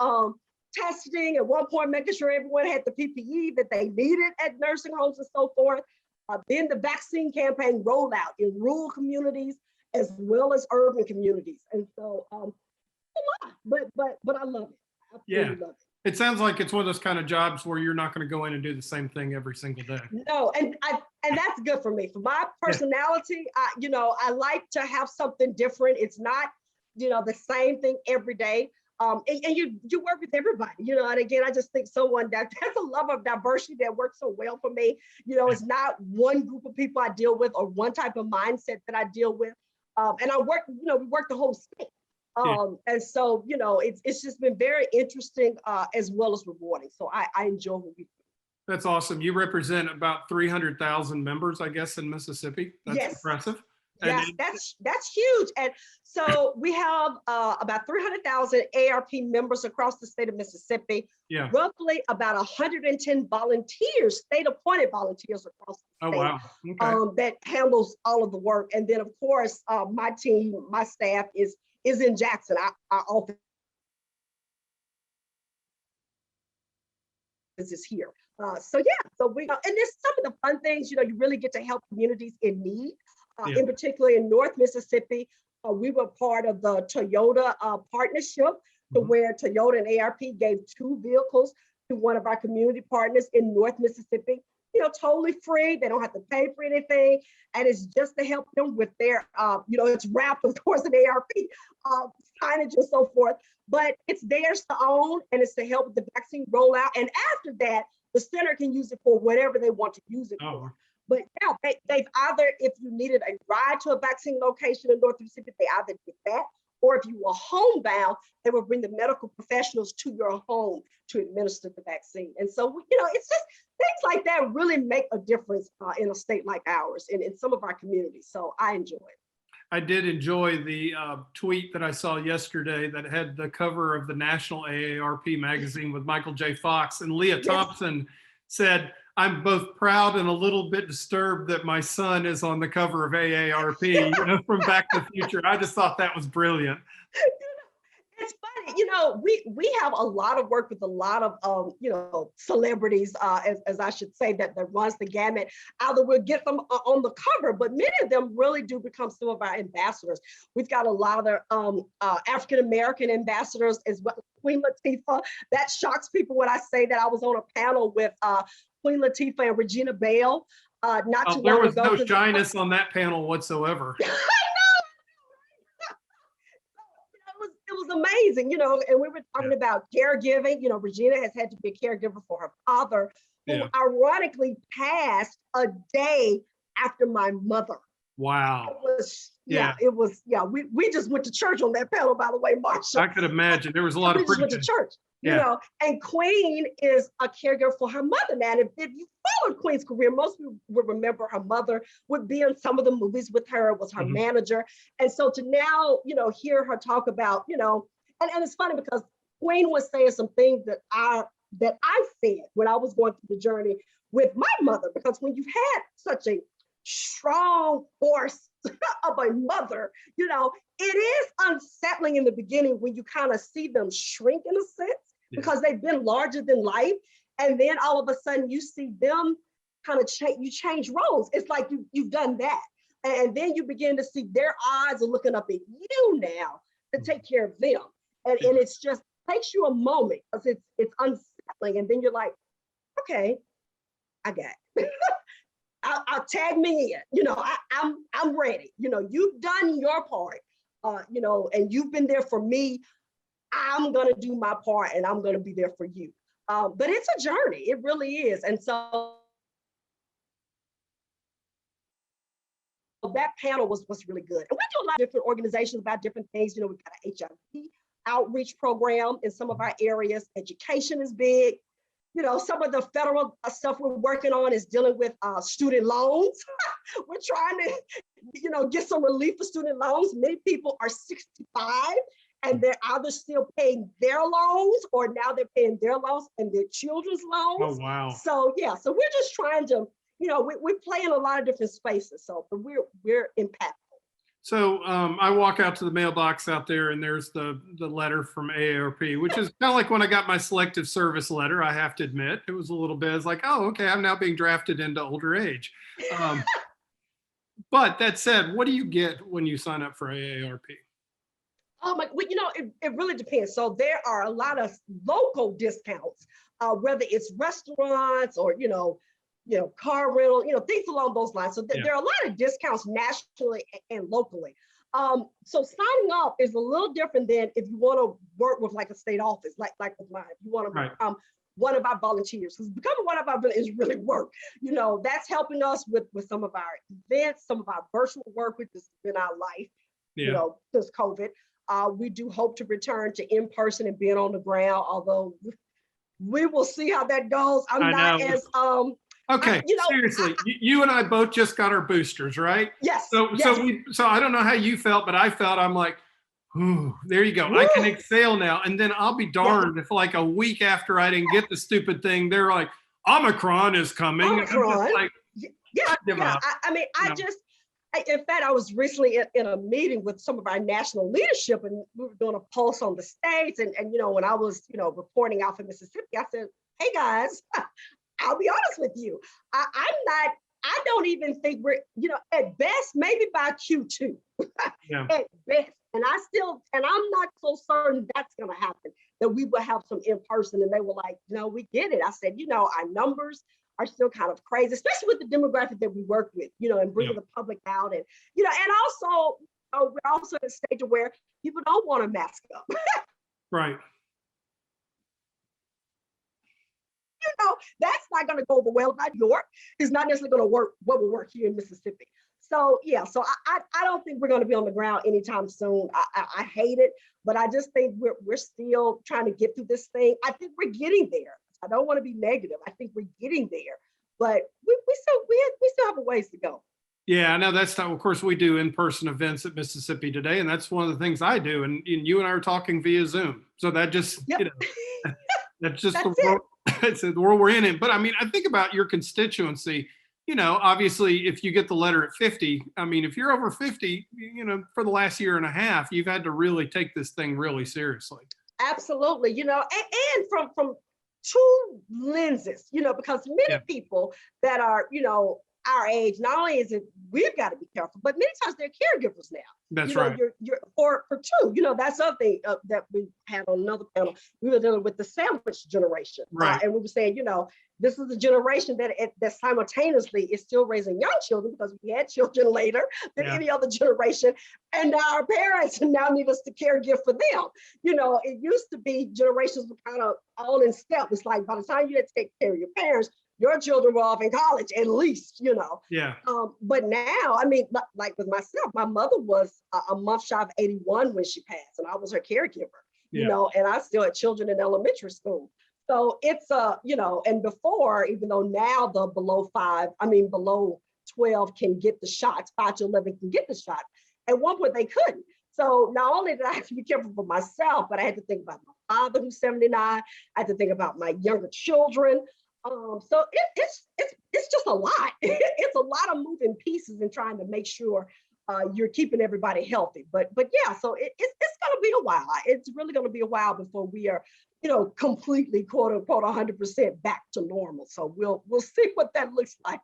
B: testing, at one point making sure everyone had the PPE that they needed at nursing homes and so forth. Then the vaccine campaign rolled out in rural communities as well as urban communities. And so a lot, but I love it. I absolutely love it.
A: It sounds like it's one of those kind of jobs where you're not going to go in and do the same thing every single day.
B: No, and that's good for me. For my personality, I like to have something different. It's not the same thing every day. And you work with everybody, and again, I just think that's a love of diversity that works so well for me. It's not one group of people I deal with or one type of mindset that I deal with. And I work, we work the whole state. And so, it's just been very interesting as well as rewarding. So I enjoy what we do.
A: That's awesome. You represent about 300,000 members, I guess, in Mississippi. That's impressive.
B: Yes, that's huge. And so we have about 300,000 AARP members across the state of Mississippi.
A: Yeah.
B: Roughly about 110 volunteers, state-appointed volunteers across the state.
A: Oh, wow. Okay.
B: That handles all of the work. And then, of course, my team, my staff is in Jackson. Our office is here. So we and there's some of the fun things. You really get to help communities in need. In particular in North Mississippi, we were part of the Toyota partnership, to where Toyota and AARP gave 2 vehicles to one of our community partners in North Mississippi, totally free. They don't have to pay for anything. And it's just to help them with their, it's wrapped, of course, in AARP signage and so forth, but it's theirs to own, and it's to help with the vaccine rollout. And after that, the center can use it for whatever they want to use it for. But they've either, if you needed a ride to a vaccine location in North Mississippi, they either did that, or if you were homebound, they would bring the medical professionals to your home to administer the vaccine. And so, it's just things like that really make a difference in a state like ours and in some of our communities. So I enjoy it.
A: I did enjoy the tweet that I saw yesterday that had the cover of the National AARP magazine with Michael J. Fox, and Leah Thompson said, "I'm both proud and a little bit disturbed that my son is on the cover of AARP, from Back to the Future." I just thought that was brilliant.
B: It's funny, we have a lot of work with a lot of, celebrities, as I should say, that runs the gamut. Either we'll get them on the cover, but many of them really do become some of our ambassadors. We've got a lot of African-American ambassadors as well. Queen Latifah, that shocks people when I say that I was on a panel with Queen Latifah and Regina Bell not too long ago.
A: There was no shyness on that panel whatsoever.
B: It was amazing, and we were talking about caregiving. Regina has had to be a caregiver for her father, who ironically passed a day after my mother.
A: Wow.
B: It was, we just went to church on that panel, by the way, Marsha.
A: I could imagine. There was a lot of preaching.
B: We just went to church, and Queen is a caregiver for her mother. Now, if you followed Queen's career, most people would remember her mother would be in some of the movies with her, was her manager. And so to now, hear her talk about, and it's funny because Queen was saying some things that I said when I was going through the journey with my mother, because when you've had such a strong force of a mother, it is unsettling in the beginning when you kind of see them shrink in a sense, because they've been larger than life. And then all of a sudden you see them kind of change roles. It's like you've done that. And then you begin to see their eyes are looking up at you now to take care of them. And it's just takes you a moment because it's unsettling. And then you're like, okay, I got it. I'll tag me in, I'm ready. You've done your part, and you've been there for me. I'm going to do my part and I'm going to be there for you. But it's a journey. It really is. And so that panel was really good. And we do a lot of different organizations about different things. We've got an HIV outreach program in some of our areas. Education is big. You know, some of the federal stuff we're working on is dealing with student loans. We're trying to, you know, get some relief for student loans. Many people are 65 and they're either still paying their loans or now they're paying their loans and their children's loans.
A: Oh, wow.
B: So yeah, so we're just trying to, you know, we play in a lot of different spaces. So, but we're impactful.
A: So I walk out to the mailbox out there and there's the letter from AARP, which is kind of like when I got my selective service letter, I have to admit. It was a little bit, it's like, oh, okay, I'm now being drafted into older age. But that said, what do you get when you sign up for AARP?
B: Oh my, well, you know, it really depends. So there are a lot of local discounts, whether it's restaurants or, you know, car rental, you know, things along those lines. So there are a lot of discounts nationally and locally. So signing up is a little different than if you want to work with like a state office, like with mine. If you want to become one of our volunteers, because becoming one of our volunteers is really work. You know, that's helping us with some of our events, some of our virtual work, which has been our life, you know, since COVID. We do hope to return to in-person and being on the ground, although we will see how that goes. I'm not as
A: okay, you know, seriously, you and I both just got our boosters, right?
B: Yes.
A: So I don't know how you felt, but I felt, I'm like, ooh, there you go. Woo. I can exhale now. And then I'll be darned if like a week after I didn't get the stupid thing, they're like, Omicron is coming.
B: Omicron.
A: Like,
B: in fact, I was recently in a meeting with some of our national leadership and we were doing a pulse on the states. And you know, when I was, you know, reporting out for Mississippi, I said, hey guys, I'll be honest with you. I don't even think we're, you know, at best, maybe by Q2, at best. And I'm not so certain that's going to happen, that we will have some in person. And they were like, no, we get it. I said, you know, our numbers are still kind of crazy, especially with the demographic that we work with, you know, and bringing the public out. And, you know, and also, we're also at a stage where people don't want to mask up.
A: Right.
B: You know, that's not going to go over well in New York. It's not necessarily going to work what will work here in Mississippi. So yeah, so I don't think we're going to be on the ground anytime soon. I hate it, but I just think we're still trying to get through this thing. I think we're getting there. I don't want to be negative. I think we're getting there, but we still have a ways to go.
A: Yeah, I know that's not, of course, we do in-person events at Mississippi Today, and that's one of the things I do. And you and I are talking via Zoom. So that just, you know, that's just the world. It's the world we're in. But I mean, I think about your constituency, you know, obviously if you get the letter at 50, I mean, if you're over 50, you know, for the last year and a half, you've had to really take this thing really seriously.
B: Absolutely. You know, and from two lenses, you know, because many people that are, you know, our age, not only is it, we've got to be careful, but many times they're caregivers now.
A: That's
B: right. You're for two, you know, that's something that we had on another panel. We were dealing with the sandwich generation.
A: Right.
B: And we were saying, you know, this is a generation that simultaneously is still raising young children because we had children later than any other generation. And now our parents now need us to caregive for them. You know, it used to be generations were kind of all in step. It's like by the time you had to take care of your parents, your children were off in college, at least, you know.
A: Yeah.
B: But now, I mean, like with myself, my mother was a month shy of 81 when she passed, and I was her caregiver, you know, and I still had children in elementary school. So it's you know, and before, even though now the below 12 can get the shots, 5 to 11 can get the shot. At one point they couldn't. So not only did I have to be careful for myself, but I had to think about my father who's 79. I had to think about my younger children. So it's just a lot. It's a lot of moving pieces and trying to make sure you're keeping everybody healthy. But yeah, so it's going to be a while. It's really going to be a while before we are, you know, completely quote unquote 100% back to normal. So we'll see what that looks like.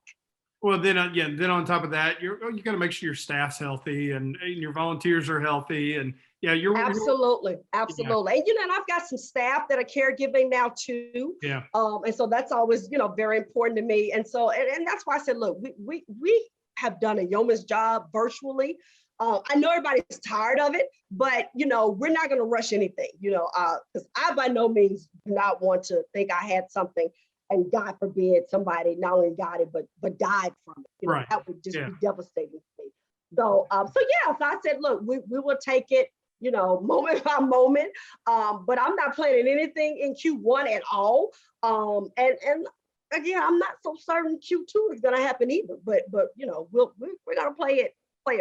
A: Well, then on top of that, you got to make sure your staff's healthy and your volunteers are healthy, and you're
B: absolutely. And you know, and I've got some staff that are caregiving now too.
A: Yeah.
B: And so that's always, you know, very important to me. And so and that's why I said, look, we have done a yeoman's job virtually. I know everybody's tired of it, but you know, we're not going to rush anything. You know, because I by no means do not want to think I had something. And God forbid somebody not only got it, but died from it. You know, that would just be devastating to me. So, so I said, look, we will take it moment by moment. But I'm not planning anything in Q1 at all. And again, I'm not so certain Q2 is going to happen either. But we're going to play it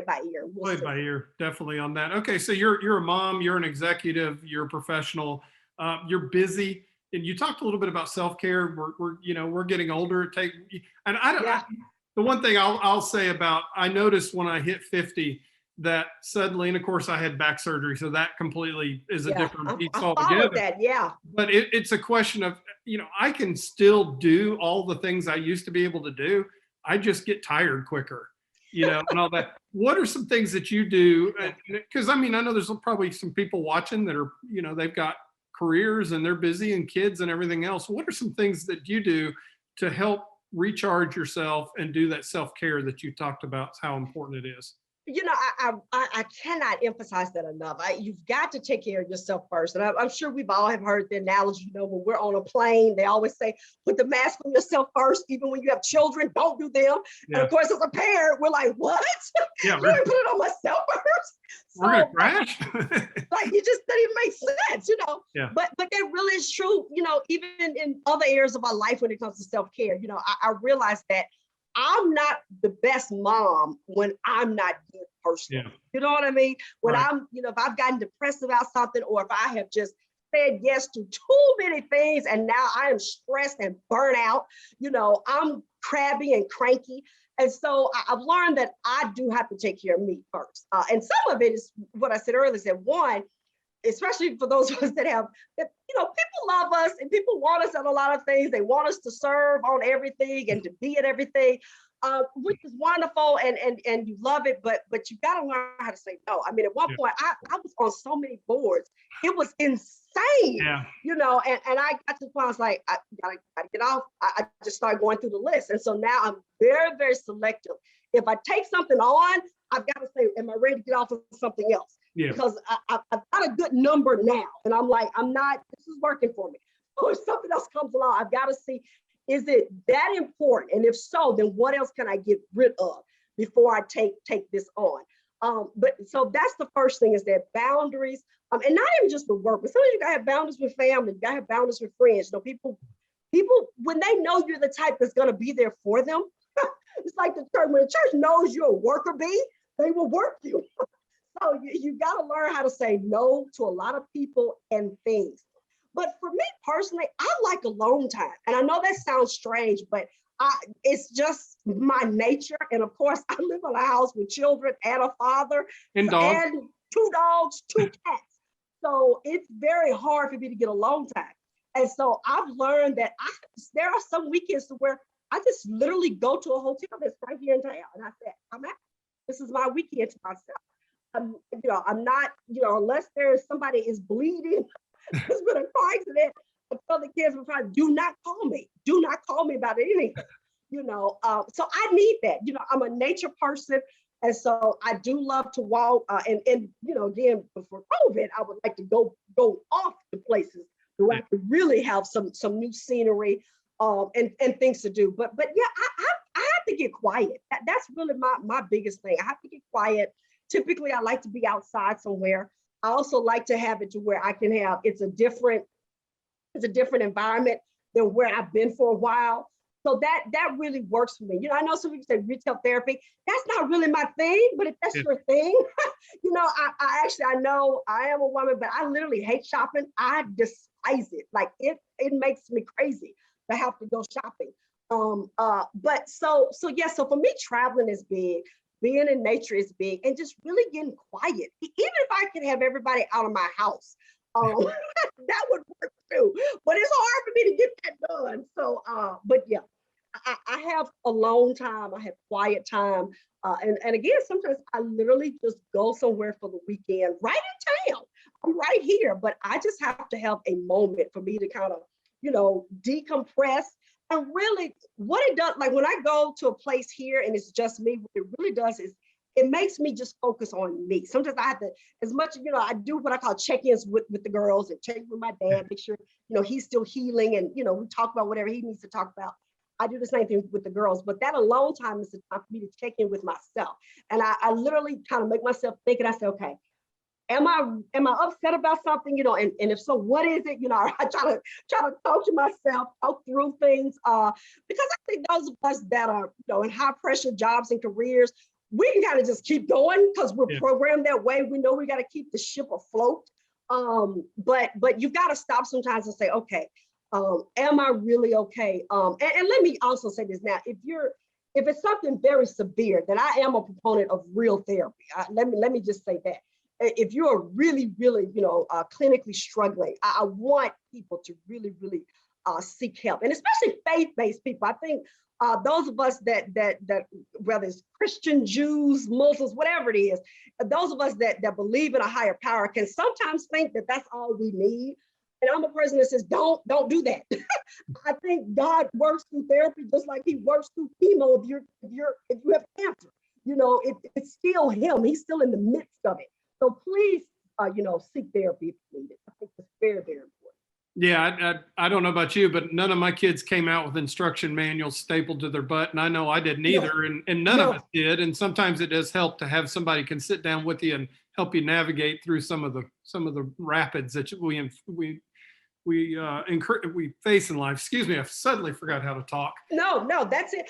B: by ear.
A: Play it by ear, definitely on that. Okay, so you're a mom, you're an executive, you're a professional, you're busy, and you talked a little bit about self-care. We're getting older. And I don't.
B: Yeah.
A: The one thing I'll say about, I noticed when I hit 50 that suddenly, and of course I had back surgery, so that completely is a different piece altogether.
B: That, yeah.
A: But it's a question of, I can still do all the things I used to be able to do. I just get tired quicker, and all that. What are some things that you do? Because I know there's probably some people watching that are, they've got careers and they're busy and kids and everything else. What are some things that you do to help recharge yourself and do that self-care that you talked about, how important it is?
B: I cannot emphasize that enough. You've got to take care of yourself first. And I'm sure we've all have heard the analogy, when we're on a plane, they always say, put the mask on yourself first, even when you have children, don't do them. Yeah. And of course, as a parent, we're like, what? Yeah, you didn't put it on myself first?
A: We're going to crash.
B: It just doesn't even make sense, Yeah. But that really is true, even in other areas of our life when it comes to self-care. I realize that I'm not the best mom when I'm not good personally. Yeah. You know what I mean? When right. if I've gotten depressed about something, or if I have just said yes to too many things and now I am stressed and burnt out, I'm crabby and cranky. And so I've learned that I do have to take care of me first. And some of it is what I said earlier, one, especially for those of us that have, people love us and people want us at a lot of things. They want us to serve on everything and to be at everything, which is wonderful, and you love it, but you got to learn how to say no. At one point, I was on so many boards. It was insane, and I got to the point I was like, I gotta get off. I just started going through the list. And so now I'm very, very selective. If I take something on, I've got to say, am I ready to get off of something else? Yeah. Because I've got a good number now. And I'm like, this is working for me. So if something else comes along, I've got to see, is it that important? And if so, then what else can I get rid of before I take this on? But so that's the first thing, is that boundaries, and not even just with work, but sometimes you gotta have boundaries with family, you gotta have boundaries with friends. People, when they know you're the type that's gonna be there for them, it's like the church. When the church knows you're a worker bee, they will work you. So you got to learn how to say no to a lot of people and things. But for me personally, I like alone time. And I know that sounds strange, but it's just my nature. And of course, I live in a house with children and a father and 2 dogs, 2 cats. So it's very hard for me to get alone time. And so I've learned that there are some weekends where I just literally go to a hotel that's right here in town. And I said, this is my weekend to myself. I'm not, unless somebody is bleeding, there's been a car accident, I tell the kids, do not call me. Do not call me about anything. So I need that. I'm a nature person. And so I do love to walk. And again, before COVID, I would like to go off to places where I could really have some new scenery and things to do. But yeah, I have to get quiet. That's really my biggest thing. I have to get quiet. Typically, I like to be outside somewhere. I also like to have it to where I can have, it's a different environment than where I've been for a while. So that really works for me. I know some people say retail therapy. That's not really my thing, but if that's your thing, I know I am a woman, but I literally hate shopping. I despise it. Like it makes me crazy to have to go shopping. But so for me, traveling is big. Being in nature is big, and just really getting quiet. Even if I could have everybody out of my house, that would work too. But it's hard for me to get that done. So, but yeah, I have alone time. I have quiet time. And again, sometimes I literally just go somewhere for the weekend, right in town. I'm right here, but I just have to have a moment for me to kind of, decompress. And really what it does, like when I go to a place here and it's just me, what it really does is it makes me just focus on me. Sometimes I have to, as much, I do what I call check-ins with the girls and check with my dad, make sure, he's still healing, and, we talk about whatever he needs to talk about. I do the same thing with the girls, but that alone time is the time for me to check in with myself. And I literally kind of make myself think, and I say, okay, am I upset about something? And if so, what is it? I try to talk to myself, talk through things, because I think those of us that are in high pressure jobs and careers, we can kind of just keep going because we're programmed that way. We know we got to keep the ship afloat. But you've got to stop sometimes and say, okay, am I really okay? And let me also say this now: if it's something very severe, then I am a proponent of real therapy. Let me just say that. If you're really, really, clinically struggling, I want people to really, really seek help, and especially faith-based people. I think those of us that whether it's Christian, Jews, Muslims, whatever it is, those of us that believe in a higher power can sometimes think that that's all we need. And I'm a person that says, don't do that. I think God works through therapy just like He works through chemo. If you have cancer, it's still Him. He's still in the midst of it. So please, seek therapy if you need it. I think it's very, very important.
A: Yeah, I don't know about you, but none of my kids came out with instruction manuals stapled to their butt, and I know I didn't either, and none of us did. And sometimes it does help to have somebody can sit down with you and help you navigate through some of the rapids that we face in life. Excuse me, I suddenly forgot how to talk.
B: No, that's it.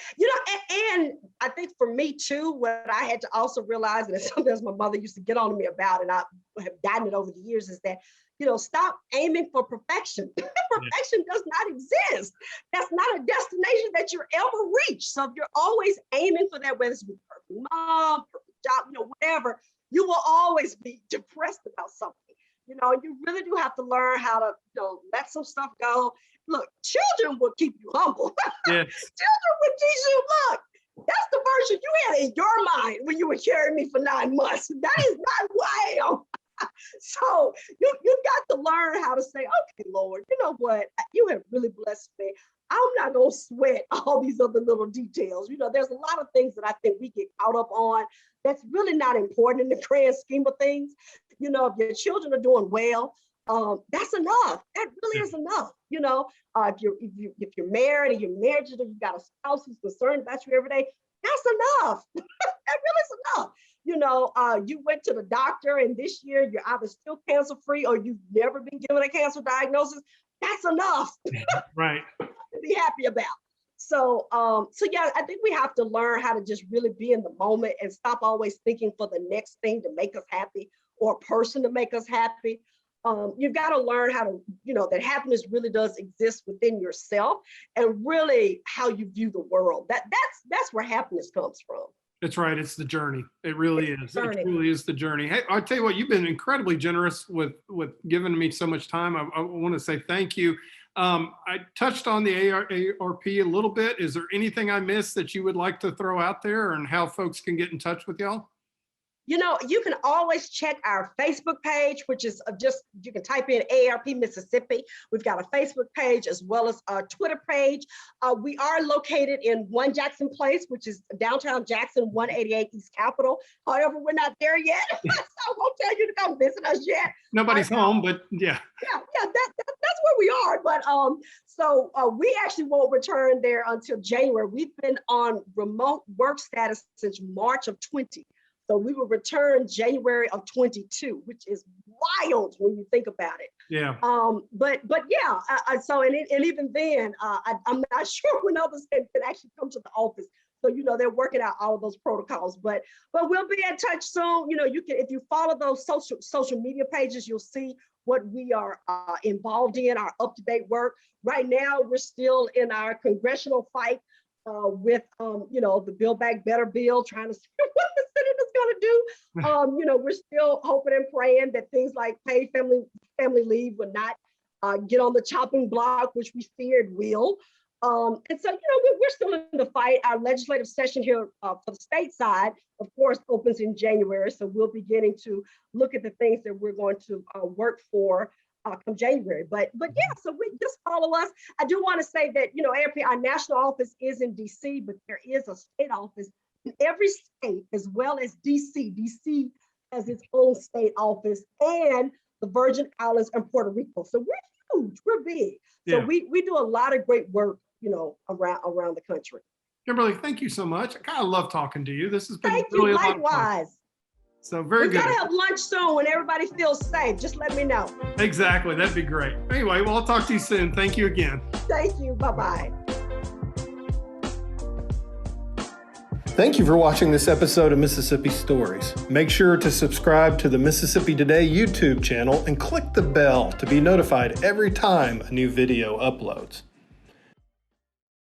B: And I think for me too, what I had to also realize, and sometimes my mother used to get on me about, and I have gotten it over the years, is that stop aiming for perfection. Perfection does not exist. That's not a destination that you're ever reach. So if you're always aiming for that, whether it's with perfect mom, perfect job, whatever, you will always be depressed about something. You really do have to learn how to, let some stuff go. Look, children will keep you humble.
A: Yeah.
B: Children will teach you, look, that's the version you had in your mind when you were carrying me for 9 months. That is not who I am. So you've got to learn how to say, okay, Lord, you know what? You have really blessed me. I'm not going to sweat all these other little details. There's a lot of things that I think we get caught up on that's really not important in the grand scheme of things. If your children are doing well, that's enough. That really is enough. If you're married and you're married, you've got a spouse who's concerned about you every day, that's enough. That really is enough. You went to the doctor and this year you're either still cancer free or you've never been given a cancer diagnosis. That's enough.
A: Right.
B: To be happy about. So yeah, I think we have to learn how to just really be in the moment and stop always thinking for the next thing to make us happy or a person to make us happy. You've got to learn how to, that happiness really does exist within yourself and really how you view the world. That's where happiness comes from.
A: That's right. It's the journey. It really is. It truly is the journey. Hey, I'll tell you what, you've been incredibly generous with giving me so much time. I want to say thank you. I touched on the ARP a little bit. Is there anything I missed that you would like to throw out there and how folks can get in touch with y'all?
B: You can always check our Facebook page, which is you can type in ARP Mississippi. We've got a Facebook page as well as a Twitter page. We are located in 1 Jackson Place, which is downtown Jackson, 188 East Capitol. However, we're not there yet. So I won't tell you to come visit us yet.
A: Nobody's home, but yeah.
B: Yeah, that's where we are. But so we actually won't return there until January. We've been on remote work status since March of 20. So we will return January of 22, which is wild when you think about it.
A: Yeah.
B: But yeah. So and even then, I'm not sure when others can actually come to the office. So they're working out all of those protocols. But we'll be in touch soon. You can, if you follow those social media pages, you'll see what we are involved in, our up-to-date work. Right now, we're still in our congressional fight with the Build Back Better bill, trying to see what the Senate is going to do. We're still hoping and praying that things like paid family leave would not get on the chopping block, which we feared will. And so, we're still in the fight. Our legislative session here for the state side, of course, opens in January. So we'll be getting to look at the things that we're going to work for come January. But yeah, so we just follow us. I do want to say that, ARP, our national office is in DC, but there is a state office in every state as well as DC. DC has its own state office and the Virgin Islands and Puerto Rico. So we're huge, we're big. So we do a lot of great work, around the country.
A: Kimberly, thank you so much. I kind of love talking to you. This has been
B: thank
A: really
B: you, likewise.
A: So very
B: We
A: good.
B: gotta have lunch soon when everybody feels safe. Just let me know.
A: Exactly. That'd be great. Anyway, well, I'll talk to you soon. Thank you again.
B: Thank you. Bye-bye.
C: Thank you for watching this episode of Mississippi Stories. Make sure to subscribe to the Mississippi Today YouTube channel and click the bell to be notified every time a new video uploads.